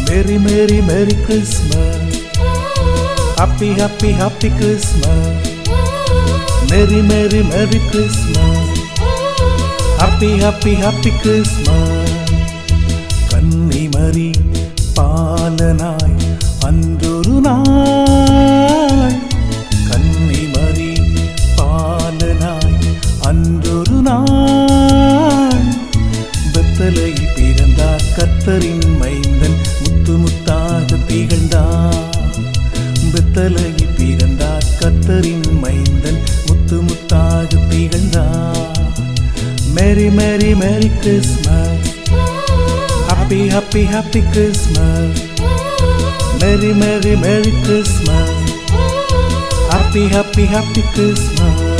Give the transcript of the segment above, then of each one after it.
Merry, merry, merry Christmas. Happy, happy, happy Christmas. Merry, merry, merry Christmas. Happy, happy, happy Christmas. கன்னிமரி பாலனாய் அன்றொரு நாள், கன்னிமரி பாலனாய் அன்றொரு நாள், பெத்தலையில் பிறந்தார் கர்த்தரின் மைந்தன் முத்து முத்தாக திகழ்ந்தார். பெத்தலையில் பிறந்தார் கர்த்தரின் மைந்தன் முத்து முத்தாக திகழ்ந்தார். Merry, merry, merry Christmas. Happy, happy, happy Christmas. Merry, merry, merry Christmas. Happy, happy, happy Christmas.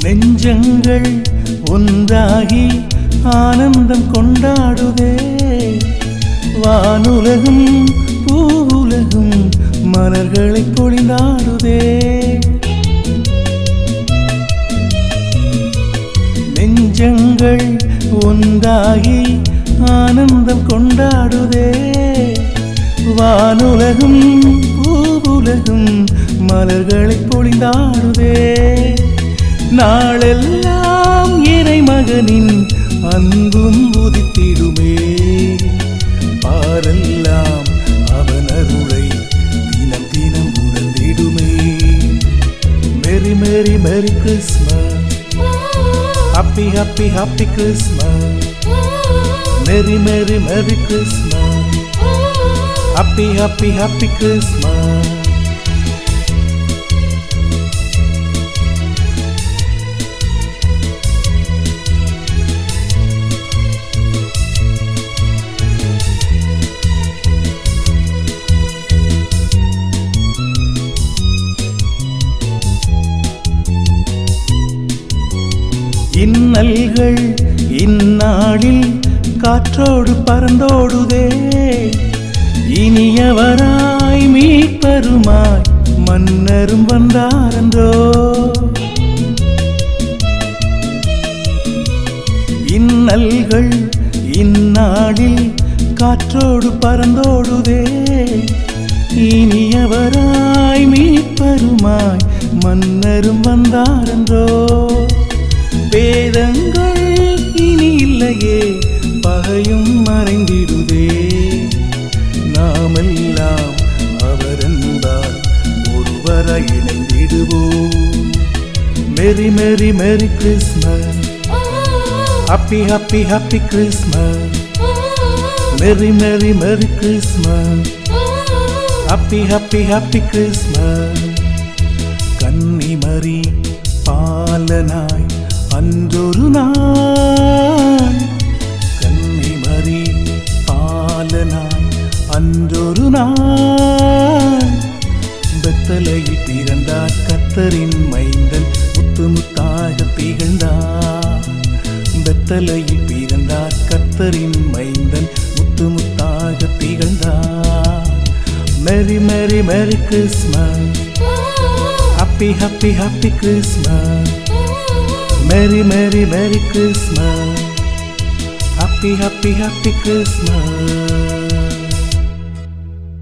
நெஞ்சங்கள் ஒன்றாகி ஆனந்தம் கொண்டாடுதே, வானுலகும் பூவுலகும் மலர்களை பொழிந்தாடுதே. நெஞ்சங்கள் ஒன்றாகி ஆனந்தம் கொண்டாடுதே, வானுலகும் பூவுலகும் மலர்களை பொழிந்தாடுதே. நாளெல்லாம் இறை மகனின் அன்பும் உதித்திடுமே, பாரெல்லாம் அவன் அருளை தினம் தினம் உணர்ந்திடுமே. Merry, merry, merry Christmas. Happy, happy, happy Christmas. Merry, merry, merry Christmas. Happy, happy, happy Christmas. இன்னல்கள் இந்நாளில் காற்றோடு பறந்தோடுதே, இனியவராய் மீட்பருமாய் மன்னரும் வந்தாரன்றோ. இன்னல்கள் இந்நாளில் காற்றோடு பறந்தோடுதே, இனியவராய் மீட்பருமாய் மன்னரும் வந்தாரன்றோ. வேதங்கள் இனி இல்லையே, பகையும் மறைந்திடுதே, நாமெல்லாம் அவர் என்பார் ஒருவராய் இணைந்திடுவோம். Merry, merry, merry Christmas. Happy, happy, happy Christmas. Merry, merry, merry Christmas. Happy, happy, happy Christmas. கன்னிமரி பாலனாய் அன்றொரு நாள், கன்னிமரி பாலனாய் அன்றொரு நாள், பெத்தலையில் பிறந்தார் கர்த்தரின் மைந்தன் முத்து முத்தாக திகழ்ந்தார். பெத்தலையில் பிறந்தார் கர்த்தரின் மைந்தன் முத்து முத்தாக திகழ்ந்தார். Merry, merry, merry Christmas. Happy, happy, happy Christmas. Merry, merry, merry Christmas. Happy, happy, happy Christmas.